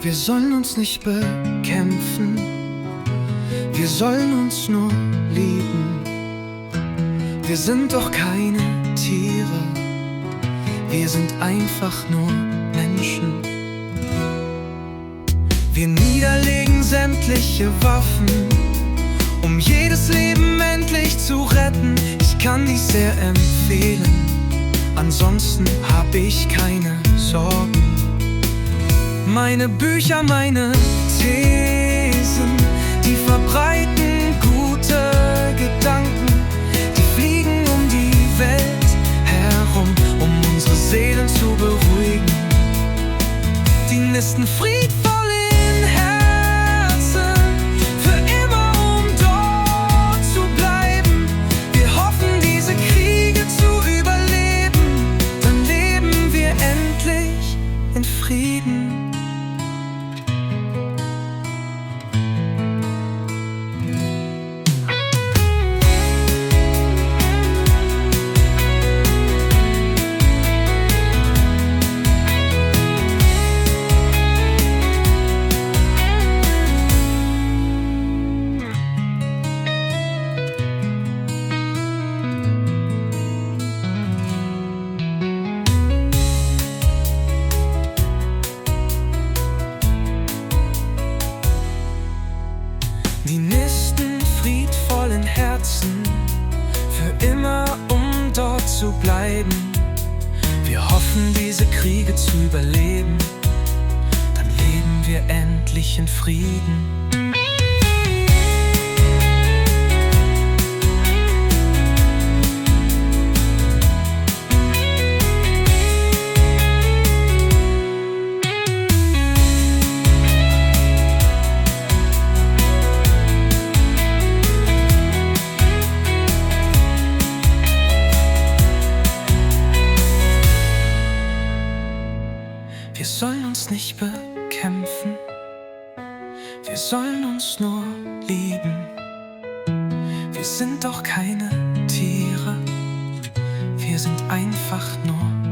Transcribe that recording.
Wir sollen uns nicht bekämpfen, wir sollen uns nur lieben. Wir sind doch keine Tiere, wir sind einfach nur Menschen. Wir niederlegen sämtliche Waffen, um jedes Leben endlich zu retten. Ich kann dies sehr empfehlen, ansonsten hab ich keine Sorgen. Meine Bücher, meine Thesen, die verbreiten gute Gedanken. Die fliegen um die Welt herum, um unsere Seelen zu beruhigen. Die nisten friedvoll in Herzen, für immer, um dort zu bleiben. Wir hoffen, diese Kriege zu überleben, dann leben wir endlich in Frieden. Die nisten friedvoll in Herzen, für immer, um dort zu bleiben. Wir hoffen, diese Kriege zu überleben, dann leben wir endlich in Frieden. Wir sollen uns nicht bekämpfen, wir sollen uns nur lieben. Wir sind doch keine Tiere, wir sind einfach nur